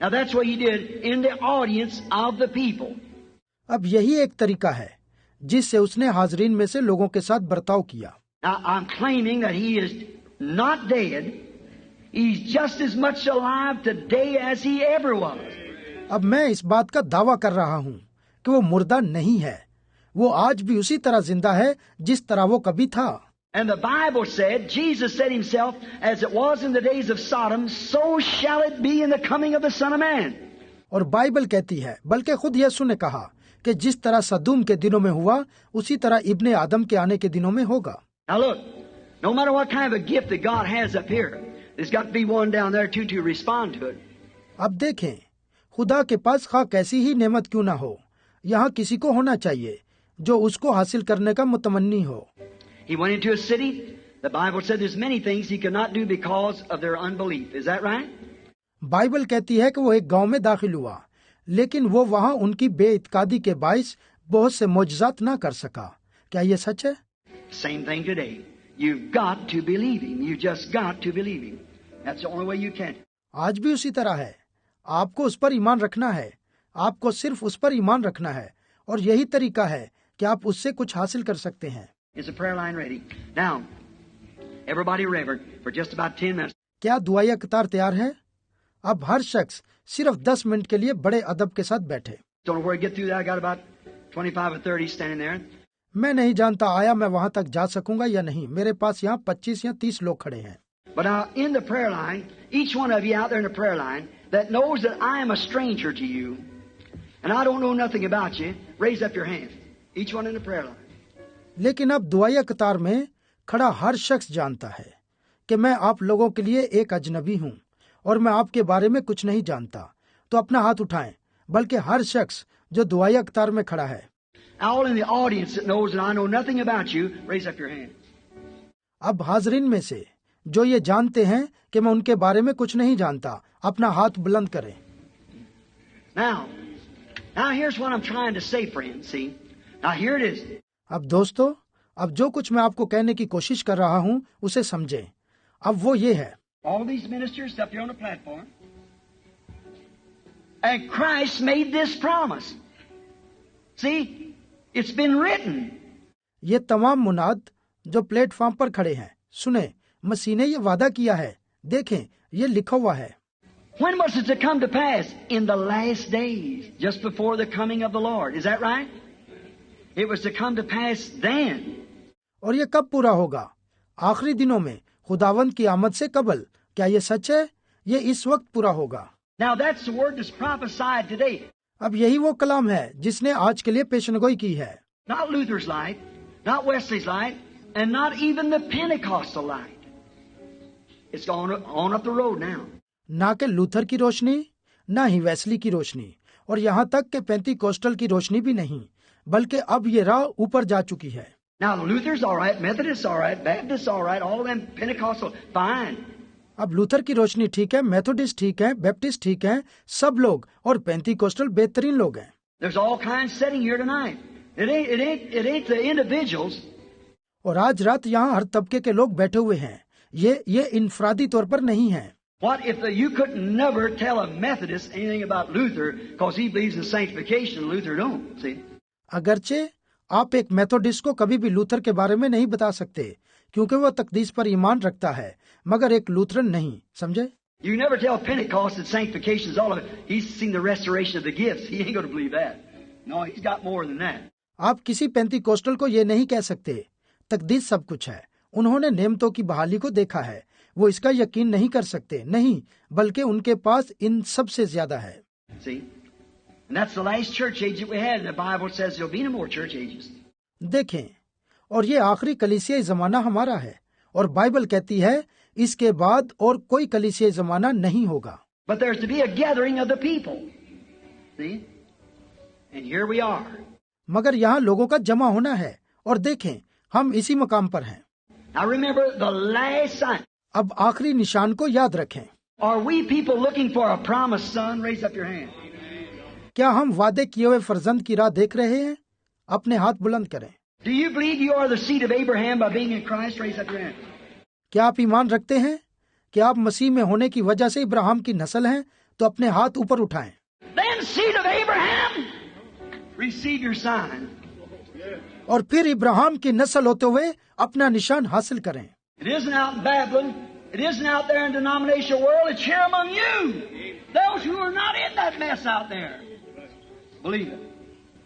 Now that's what he did in the audience of the people. अब यही एक तरीका है जिससे उसने हाजरीन में से लोगों के साथ बर्ताव किया। Now I'm claiming that he is not dead. He's just as much alive today as he ever was. अब मैं इस बात का दावा कर रहा हूँ कि वो मुर्दा नहीं है, वो आज भी उसी तरह जिंदा है जिस तरह वो कभी था। And the Bible said, Jesus said himself, as it was in the days of Sodom, so shall it be in the coming of the Son of Man. और बाइबल कहती है, बल्कि खुद यीशु ने कहा कि जिस तरह सदूम के दिनों में हुआ उसी तरह इब्ने आदम के आने के दिनों में होगा। Now look, no matter what kind of a gift that God has up here, there's got to be one down there too to respond to it. अब देखें, खुदा के पास खा कैसी ही नेमत क्यों ना हो, यहाँ किसी को होना चाहिए जो उसको हासिल करने का मुतमन्नी हो। He went into a city. The Bible said there's many things he could not do because of their unbelief. Is that right? Bible कहती है कि वो एक गांव में दाखिल हुआ, लेकिन वो वहां उनकी बेइत्कादी के बाइस बहुत से मोजज़ात ना कर सका। क्या ये सच है? Same thing today. You've got to believe him. You just got to believe him. That's the only way you can. आज भी उसी तरह है, आपको उस पर ईमान रखना है, आपको सिर्फ उस पर ईमान रखना है, और यही तरीका है कि आप उससे कुछ हासिल कर सकते हैं। Is the prayer line ready? Now, everybody reverent for just about 10 minutes. क्या दुआया कतार तैयार है? अब हर शख्स सिर्फ 10 मिनट के लिए बड़े अदब के साथ बैठे। Don't know where to get through that. I got about 25 or 30 standing there. मैं नहीं जानता आया मैं वहां तक जा सकूंगा या नहीं। मेरे पास यहाँ 25 या 30 लोग खड़े हैं। But now in the prayer line, each one of you out there in the prayer line that knows that I am a stranger to you and I don't know nothing about you, raise up your hands. Each one in the prayer line. लेकिन अब दुआया कतार में खड़ा हर शख्स जानता है कि मैं आप लोगों के लिए एक अजनबी हूँ और मैं आपके बारे में कुछ नहीं जानता, तो अपना हाथ उठाएं। बल्कि हर शख्स जो दुआया कतार में खड़ा है। All in the audience that knows that I know nothing about you, raise up your hands. अब हाजरीन में से जो ये जानते हैं कि मैं उनके बारे में कुछ नहीं जानता, अपना हाथ बुलंद करें। Now here's what I'm trying to say, friends. See, now here it is. अब दोस्तों, अब जो कुछ मैं आपको कहने की कोशिश कर रहा हूँ उसे समझें। अब वो ये है, all these ministers up here on the platform, and Christ made this promise. See, it's been written. ये तमाम मुनाद जो प्लेटफॉर्म पर खड़े हैं, सुने, मसीह ने ये वादा किया है। देखें, ये लिखा हुआ है। When was it to come to pass? In the last days, just before the coming of the Lord. Is that right? It was to come to pass then. और ये कब पूरा होगा? आखिरी दिनों में, खुदावंद की आमद से कबल। क्या ये सच है? ये इस वक्त पूरा होगा। Now that's the word that's prophesied today. अब यही वो कलाम है जिसने आज के लिए पेशनगोई की है। Not Luther's light, not Wesley's light, and not even the Pentecostal light. It's gone on up the road now. ना के लूथर की रोशनी, ना ही वेस्ली की रोशनी, और यहाँ तक के पेंतीकोस्टल की रोशनी भी नहीं, बल्कि अब ये राह ऊपर जा चुकी है। Now Luther's all right, Methodist's all right, Baptist's all right, all of them Pentecostal, fine. अब लूथर की रोशनी ठीक है, मेथोडिस्ट ठीक है, बैप्टिस्ट ठीक है, सब लोग, और पेंतीकोस्टल बेहतरीन लोग हैं। There's all kinds sitting here tonight. It ain't the individuals. और आज रात यहाँ हर तबके के लोग बैठे हुए हैं। ये इनफरादी तौर पर नहीं है। What if you could never tell a Methodist anything about Luther because he believes in sanctification and Luther don't, see? अगरचे आप एक मेथोडिस्ट को कभी भी लूथर के बारे में नहीं बता सकते क्योंकि वो तकदीस पर ईमान रखता है, मगर एक लूथरन नहीं, समझे? You never tell Pentecost that sanctification is all of it. He's seen the restoration of the gifts. He ain't going to believe that. No, he's got more than that. आप किसी पेंतीकोस्टल को ये नहीं कह सकते तकदीस सब कुछ है। उन्होंने नेमतों की बहाली को देखा है, वो इसका यकीन नहीं कर सकते, नहीं, बल्कि उनके पास इन सब से ज्यादा है। See? And that's the last church age that we had. The Bible says there'll be no more church ages. देखें, और ये आखिरी कलीसियाई जमाना हमारा है, और बाइबल कहती है इसके बाद और कोई कलीसियाई जमाना नहीं होगा। But there's to be a gathering of the people. See? And here we are. मगर यहाँ लोगों का जमा होना है, और देखें, हम इसी मकाम पर हैं। Now remember the last sign. अब आखिरी निशान को याद रखें। Are we people looking for a promised son? Raise up your hand. क्या हम वादे किए हुए फर्जंद की राह देख रहे हैं? अपने हाथ बुलंद करें। Do you believe you are the seed of Abraham by being in Christ? Raise up your hand. क्या आप ईमान रखते हैं कि आप मसीह में होने की वजह से इब्राहिम की नस्ल हैं, तो अपने हाथ ऊपर उठाएं। Then seed of Abraham, receive your sign. और फिर इब्राहिम की नस्ल होते हुए अपना निशान हासिल करें। It isn't out in Babylon. It isn't out there in the denominational world. It's here among you. Those who are not in that mess out there. Believe it.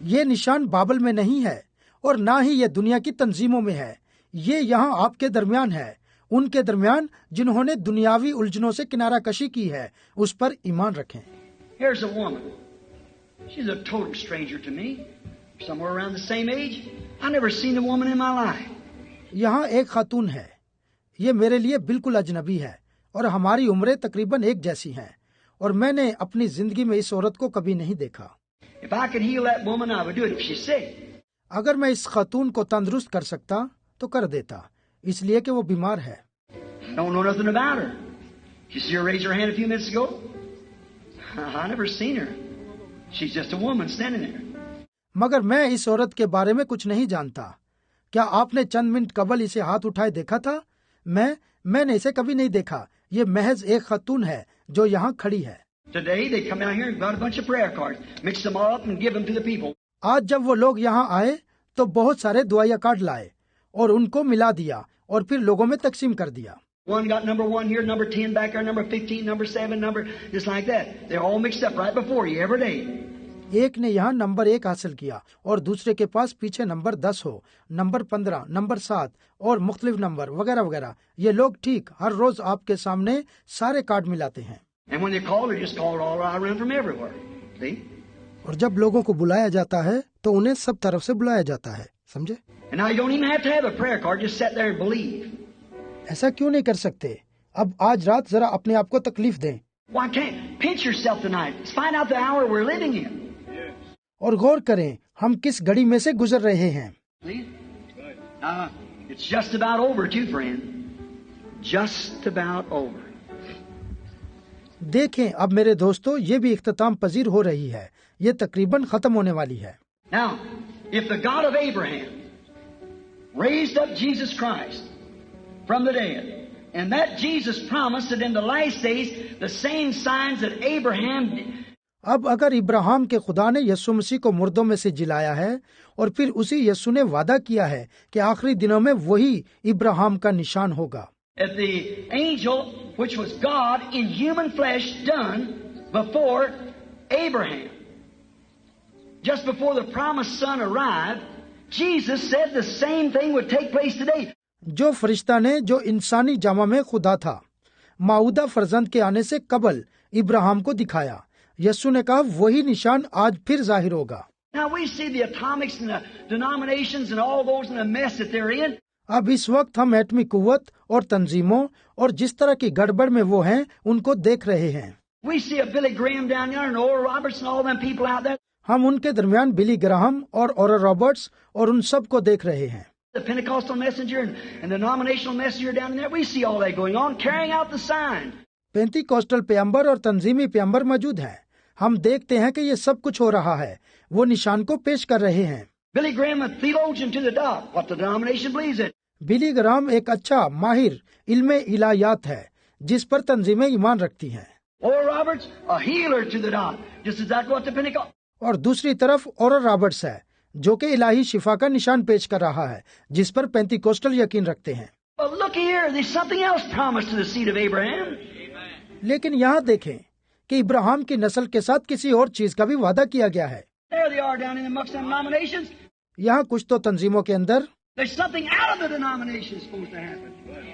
ये निशान बाबल में नहीं है और ना ही ये दुनिया की तंजीमों में है। ये यहाँ आपके दरमियान है, उनके दरमियान जिन्होंने दुनियावी उलझनों से किनारा कशी की है, उस पर ईमान रखें। Here's a woman. She's a total stranger to me. Somewhere around the same age. I've never seen a woman in my life. यहाँ एक खातून है, ये मेरे लिए बिल्कुल अजनबी है और हमारी उम्रें तकरीबन एक जैसी हैं और मैंने अपनी जिंदगी में इस औरत को कभी नहीं देखा। If I could heal that woman, I would do it if she's sick. अगर मैं इस खातून को तंदुरुस्त कर सकता तो कर देता, इसलिए कि वो बीमार है। I don't know nothing about her. She see her raise her hand a few minutes ago? I never seen her. She's just a woman standing there. मगर मैं इस औरत के बारे में कुछ नहीं जानता। क्या आपने चंद मिनट कबल इसे हाथ उठाए देखा था? मैंने इसे कभी नहीं देखा। ये महज एक खातून है जो यहाँ खड़ी है। Today they come out here and got a bunch of prayer cards, mix them all up and give them to the people. आज जब वो लोग यहाँ आए तो बहुत सारे दुआया कार्ड लाए और उनको मिला दिया और फिर लोगों में तकसीम कर दिया। One got number 1 here, number 10 back there, number 15, number 7, number just like that. They're all mixed up right before you every day. एक ने यहाँ नंबर 1 हासिल किया और दूसरे के पास पीछे नंबर 10 हो, नंबर 15, नंबर 7 और मुख्तलिफ नंबर वगैरह वगैरह। ये लोग ठीक हर रोज आपके सामने सारे कार्ड मिलाते हैं। And when they call, they just call it all around from everywhere. See? और जब लोगों को बुलाया जाता है तो उन्हें सब तरफ से बुलाया जाता है, समझे? And now you don't even have to have a prayer card, just sit there and believe. ऐसा क्यों नहीं कर सकते? अब आज रात जरा अपने आप को तकलीफ दें। Why can't pinch yourself tonight? Let's find out the hour we're living in. और गौर करें हम किस घड़ी में से गुजर रहे हैं। See? It's just about over too, friend. Just about over. देखें अब मेरे दोस्तों, ये भी इख्तिताम पजीर हो रही है, ये तकरीबन खत्म होने वाली है। Now, if the God of Abraham raised up Jesus Christ from the dead, and that Jesus promised that in the last days the same signs that Abraham did. अब अगर इब्राहिम के खुदा ने यीशु मसीह को मुर्दों में से जिलाया है और फिर उसी यीशु ने वादा किया है कि आखिरी दिनों में वही इब्राहिम का निशान होगा। That the angel, which was God in human flesh, done before Abraham. Just before the promised son arrived, Jesus said the same thing would take place today. जो फरिश्ता ने जो इंसानी जामा में खुदा था, माऊदा फरजंद के आने से कबल इब्राहिम को दिखाया। यीशु ने कहा वही निशान आज फिर जाहिर होगा। Now we see the atomics and the denominations and all those in the mess that they're in. अब इस वक्त हम एटमी कुव्वत और तंजीमों और जिस तरह की गड़बड़ में वो हैं उनको देख रहे हैं। We see a Billy Graham down there and Oral Roberts and all them people out there. हम उनके दरमियान बिली ग्राहम और ओरल रॉबर्ट्स और उन सब को देख रहे हैं। The Pentecostal messenger and the denominational messenger down there. We see all that going on, carrying out the sign. पेंतीकोस्टल प्यंबर और तंजीमी प्यंबर मौजूद हैं। हम देखते हैं कि ये सब कुछ हो रहा है, वो निशान को पेश कर रहे हैं। Billy Graham, a theologian to the dot, what the denomination believes in. Billy Graham एक अच्छा माहिर इल्मे इलाहियात है जिस पर तंजीमें ईमान रखती हैं। Oral Roberts, a healer to the dot, just exactly what the Pentecost. और दूसरी तरफ ओरल रॉबर्ट्स है जो कि इलाही शिफा का निशान पेश कर रहा है जिस पर पेंतीकोस्टल यकीन रखते हैं। But look here, there's something else promised to the seed of Abraham. लेकिन यहाँ देखें कि इब्राहिम की नस्ल के साथ किसी और चीज का भी वादा किया गया है। There they are down in amongst them denominations. यहाँ कुछ तो तंजीमों के अंदर There's something out of the denomination supposed to happen.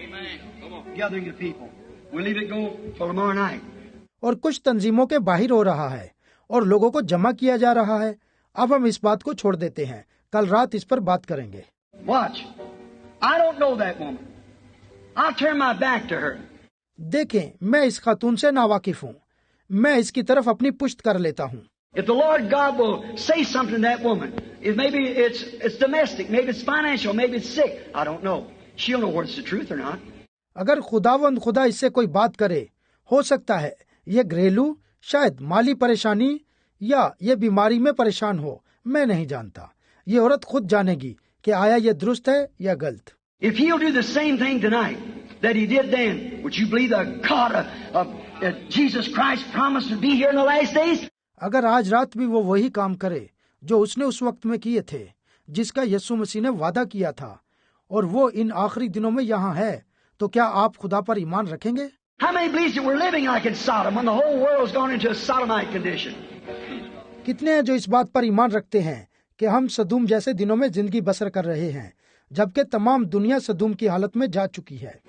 Amen. Gathering the people. We'll leave it go for tomorrow night. और कुछ तंजीमों के बाहर हो रहा है और लोगों को जमा किया जा रहा है। अब हम इस बात को छोड़ देते हैं, कल रात इस पर बात करेंगे। Watch. I don't know that woman. I'll turn my back to her. देखें, मैं इस खातून से नावाकिफ हूँ, मैं इसकी तरफ अपनी पुश्त कर लेता हूँ। If the Lord God will say something to that woman, if maybe it's domestic, maybe it's financial, maybe it's sick, I don't know. She'll know whether it's the truth or not. अगर खुदावंद खुदा इससे कोई बात करे, हो सकता है ये घरेलू, शायद माली परेशानी या ये बीमारी में परेशान हो, मैं नहीं जानता। ये औरत खुद जानेगी कि आया ये दुरुस्त है या गलत। If he'll do the same thing tonight that he did then, would you believe the God of that Jesus Christ promised to be here in the last days? अगर आज रात भी वो वही काम करे जो उसने उस वक्त में किए थे, जिसका यीशु मसीह ने वादा किया था, और वो इन आखिरी दिनों में यहाँ है, तो क्या आप खुदा पर ईमान रखेंगे? How many believes that we're living like in Sodom when the whole world's gone into a sodomite condition? कितने हैं जो इस बात पर ईमान रखते हैं कि हम सदूम जैसे दिनों में जिंदगी बसर कर रहे हैं, जबकि तमाम दुनिया सदूम की हालत में जा चुकी है?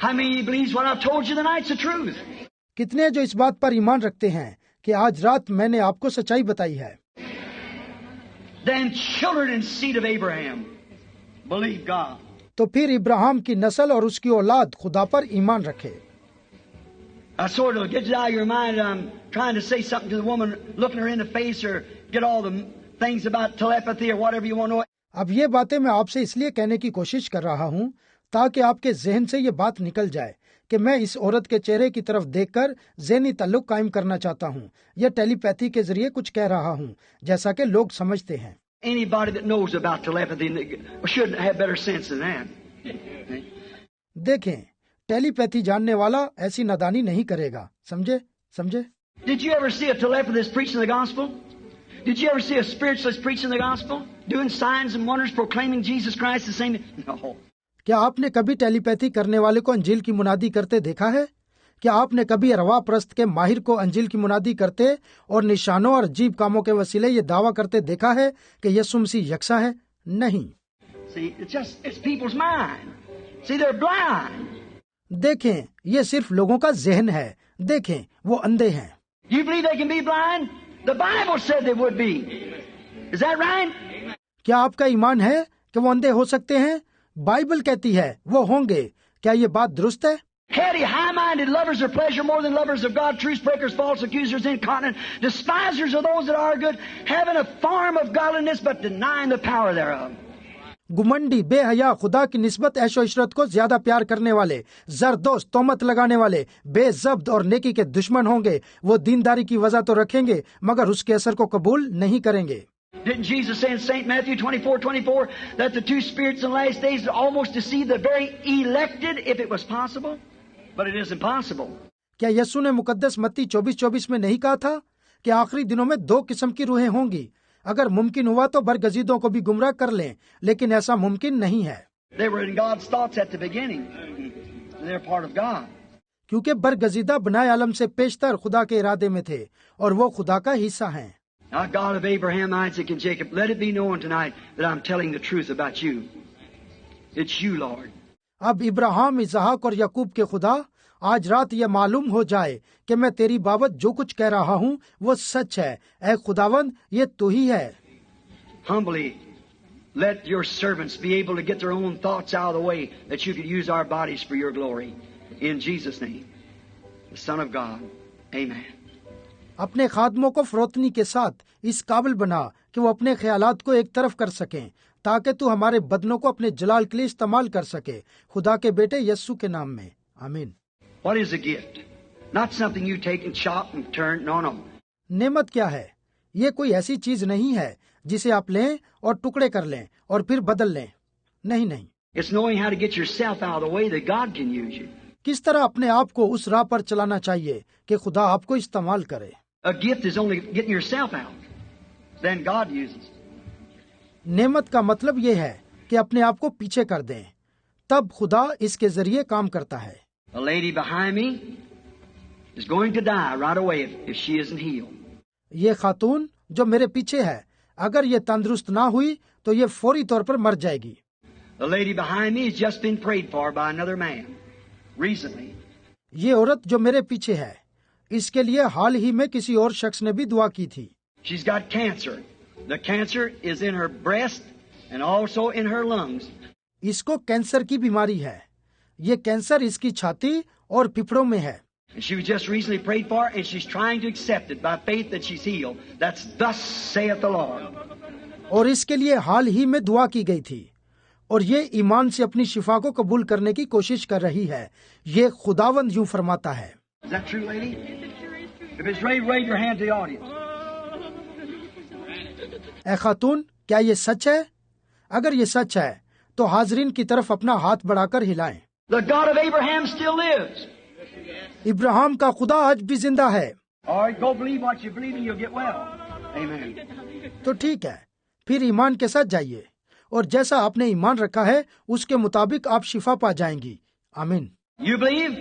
How many believes what I've told you tonight's the truth? कितने हैं जो इस बात पर ईमान रखते हैं कि आज रात मैंने आपको सच्चाई बताई है? Then children and seed of Abraham believe God. तो फिर इब्राहिम की नस्ल और उसकी औलाद खुदा पर ईमान रखे। I sort of get it out of your mind. I'm trying to say something to the woman, looking her in the face, or get all the things about telepathy or whatever you want to know. अब ये बातें मैं आपसे इसलिए कहने की कोशिश कर रहा हूँ ताकि आपके जहन से ये बात निकल जाए कि मैं इस औरत के चेहरे की तरफ देखकर ज़हनी ताल्लुक कायम करना चाहता हूँ या टेलीपैथी के जरिए कुछ कह रहा हूँ, जैसा कि लोग समझते हैं। Anybody that knows about telepathy should have better sense than that. देखें, टेलीपैथी जानने वाला ऐसी नादानी नहीं करेगा, समझे? Did you ever see a telepathist preaching the gospel? Did you ever see a spiritualist preaching the gospel? Doing signs and wonders, proclaiming Jesus Christ the same? No. क्या आपने कभी टेलीपैथी करने वाले को अंजील की मुनादी करते देखा है? क्या आपने कभी अरवा परस्त के माहिर को अंजील की मुनादी करते और निशानों और अजीब कामों के वसीले ये दावा करते देखा है कि यीशु मसीह यकसा है? नहीं। See, it's people's mind. See, they're blind. देखें, ये सिर्फ लोगों का जहन है। देखें, वो अंधे हैं। You believe they can be blind? The Bible said they would be. Is that right? क्या आपका ईमान है कि वो अंधे हो सकते हैं? बाइबल कहती है वो होंगे। क्या ये बात दुरुस्त है? Heady, high-minded lovers of pleasure more than lovers of God, truce breakers, false accusers, incontinent, despisers of those that are good, having a form of godliness but denying the power thereof. गुमंडी, बेहया, खुदा की निस्बत ऐशो इशरत को ज्यादा प्यार करने वाले, जरदोस्त, तोमत लगाने वाले, बेजब्त और नेकी के दुश्मन होंगे। वो दीनदारी की वजह तो रखेंगे मगर उसके असर को कबूल नहीं करेंगे। Didn't Jesus say in St. Matthew 24:24 that the two spirits in the last days almost deceive the very elected if it was possible? But it isn't possible. क्या यीशु ने मुकद्दस मत्ती 24:24 में नहीं कहा था कि आखिरी दिनों में दो किस्म की रूहें होंगी? अगर मुमकिन हुआ तो बरगजीदों को भी गुमराह कर लें, लेकिन ऐसा मुमकिन नहीं है। They were in God's thoughts at the beginning. They're part of God. क्योंकि बरगजीदा बनाए आलम से पेशतर खुदा के इरादे में थे और वो खुदा का हिस्सा हैं। Now, God of Abraham, Isaac, and Jacob, let it be known tonight that I'm telling the truth about you. It's you, Lord. अब इब्राहिम, इसहाक और याकूब के खुदा, आज रात ये मालूम हो जाए कि मैं तेरी बाबत जो कुछ कह रहा हूँ वो सच है। ऐ खुदावंद, ये तू ही है। Humbly, let your servants be able to get their own thoughts out of the way that you could use our bodies for your glory. In Jesus' name, the Son of God. Amen. अपने खादमों को फरोतनी के साथ इस काबिल बना कि वो अपने ख्यालात को एक तरफ कर सकें, ताकि तू हमारे बदनों को अपने जलाल के लिए इस्तेमाल कर सके, खुदा के बेटे यस्सु के नाम में, आमीन। What is a gift? Not something you take and chop and turn. No, no. नेमत क्या है? ये कोई ऐसी चीज नहीं है जिसे आप लें और टुकड़े कर लें और फिर बदल लें। नहीं। It's knowing how to get yourself out of the way that God can use you. किस तरह अपने आप को उस राह पर चलाना चाहिए कि खुदा आपको इस्तेमाल करे। A gift is only getting yourself out. Then God uses. नेमत का मतलब ये है कि अपने आप को पीछे कर दें, तब खुदा इसके जरिए काम करता है। A lady behind me is going to die right away if she isn't healed. ये खातून जो मेरे पीछे है, अगर ये तंदुरुस्त ना हुई तो ये फौरी तौर पर मर जाएगी। The lady behind me has just been prayed for by another man recently. ये औरत जो मेरे पीछे है, इसके लिए हाल ही में किसी और शख्स ने भी दुआ की थी। She's got cancer. The cancer is in her breast and also in her lungs. इसको कैंसर की बीमारी है। ये कैंसर इसकी छाती और फेफड़ों में है। And she was just recently prayed for, and she's trying to accept it by faith that she's healed. That's thus saith the Lord. और इसके लिए हाल ही में दुआ की गई थी और ये ईमान से अपनी शिफा को कबूल करने की कोशिश कर रही है। ये खुदावंद यूं फरमाता है। Is that true, lady? If it's right, wave your hand to the audience. ऐ खातून, क्या ये सच है? अगर ये सच है तो हाजरीन की तरफ अपना हाथ बढ़ाकर हिलाएं। The God of Abraham still lives. Ibrahim का खुदा आज भी जिंदा है। All right, go believe what you believe and you'll get well. Amen. तो ठीक है, फिर ईमान के साथ जाइए और जैसा आपने ईमान रखा है उसके मुताबिक आप शिफा पा जाएंगी। आमीन। You believe?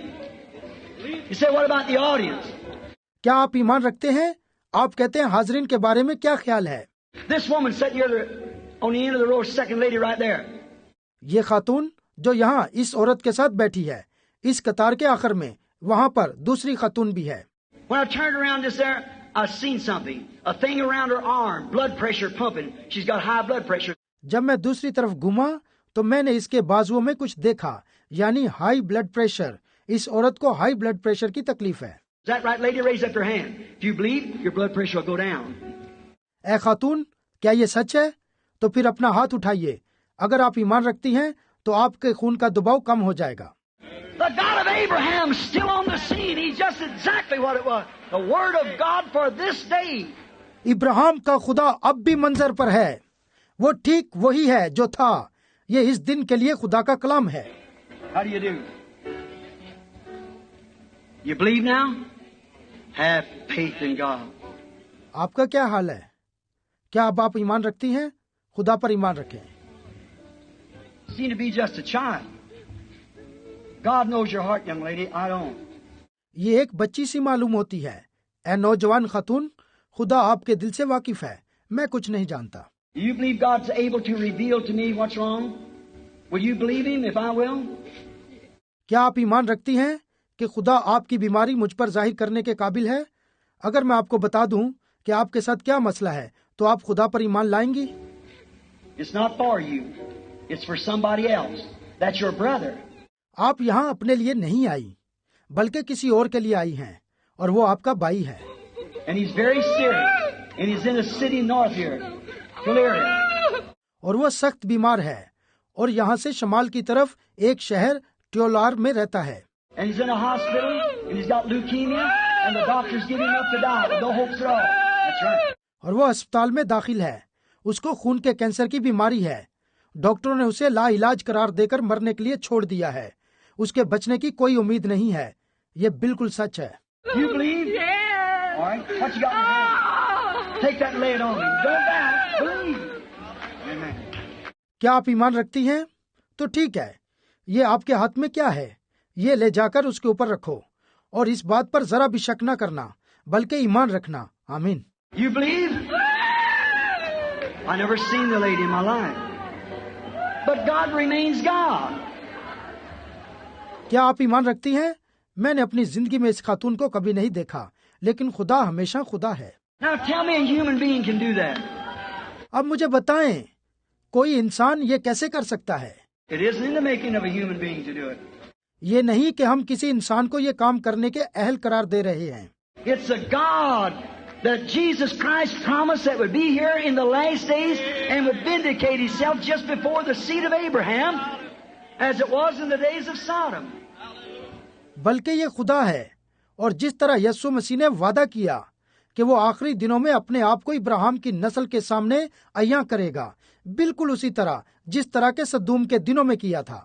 You say, what about the audience? क्या आप ईमान रखते हैं? आप कहते हैं हाजरीन के बारे में क्या ख्याल है? This woman sitting here on the end of the row, second lady right there. ये खातून जो यहाँ इस औरत के साथ बैठी है, इस कतार के आखिर में, वहाँ पर दूसरी खातून भी है। When I turned around just there, I seen something. A thing around her arm, blood pressure pumping. She's got high blood pressure. जब मैं दूसरी तरफ घूमा तो मैंने इसके बाजुओं में कुछ देखा, यानी हाई ब्लड प्रेशर। इस औरत को हाई ब्लड प्रेशर की तकलीफ है। Is that right, lady? Raise up your hand. If you believe, your blood pressure will go down. ऐ खातून, क्या ये सच है? तो फिर अपना हाथ उठाइए। अगर आप ईमान रखती हैं तो आपके खून का दबाव कम हो जाएगा। The God of Abraham still on the scene. He's just exactly what it was. The word of God for this day. Ibrahim का खुदा अब भी मंजर पर है। वो ठीक वही है जो था। ये इस दिन के लिए खुदा का कलाम है। How do you do? You believe now? Have faith in God. आपका क्या हाल है? क्या अब आप ईमान रखती हैं? खुदा पर ईमान रखें। Seem to be just a child. God knows your heart, young lady. I don't. ये एक बच्ची सी मालूम होती है। ऐ नौजवान खातून, खुदा आपके दिल से वाकिफ है। मैं कुछ नहीं जानता। Do you believe God's able to reveal to me what's wrong? Will you believe Him if I will? क्या आप ईमान रखती हैं कि खुदा आपकी बीमारी मुझ पर जाहिर करने के काबिल है? अगर मैं आपको बता दूं कि आपके साथ क्या मसला है, तो आप खुदा पर ईमान लाएंगी? It's not for you. It's for somebody else. That's your brother. आप यहाँ अपने लिए नहीं आई, बल्कि किसी और के लिए आई हैं, और वो आपका भाई है। And he's very serious. And he's in a city north here, Tullaria. और वो सख्त बीमार है और यहाँ से शमाल की तरफ एक शहर ट्योलार में रहता है। And he's in a hospital and he's got leukemia and the doctors give him up to die with no hopes at all. That's right. और वो अस्पताल में दाखिल है। उसको खून के कैंसर की बीमारी है। डॉक्टरों ने उसे लाइलाज करार देकर मरने के लिए छोड़ दिया है। उसके बचने की कोई उम्मीद नहीं है। ये बिल्कुल सच है। You believe? Yeah. All right. What you got in your hand? Take that and lay it on me. Don't die. Believe. Amen. क्या आप ईमान रखती हैं? तो ठीक है। ये आपके हाथ में क्या है? ये ले जाकर उसके ऊपर रखो और इस बात पर जरा भी शक न करना, बल्कि ईमान रखना। आमीन। You believe? I never seen the lady in my life. But God remains God. क्या आप ईमान रखती हैं? मैंने अपनी जिंदगी में इस खातून को कभी नहीं देखा, लेकिन खुदा हमेशा खुदा है। Now tell me a human being can do that. अब मुझे बताएं, कोई इंसान ये कैसे कर सकता है? It isn't in the making of a human being to do it. ये नहीं कि हम किसी इंसान को ये काम करने के अहल करार दे रहे हैं। It's a God that Jesus Christ promised that would be here in the last days and would vindicate Himself just before the seed of Abraham, as it was in the days of Sodom. बल्कि ये खुदा है, और जिस तरह यीशु मसीह ने वादा किया कि वो आखिरी दिनों में अपने आप को इब्राहिम की नस्ल के सामने अय्या करेगा, बिल्कुल उसी तरह जिस तरह के सदूम के दिनों में किया था।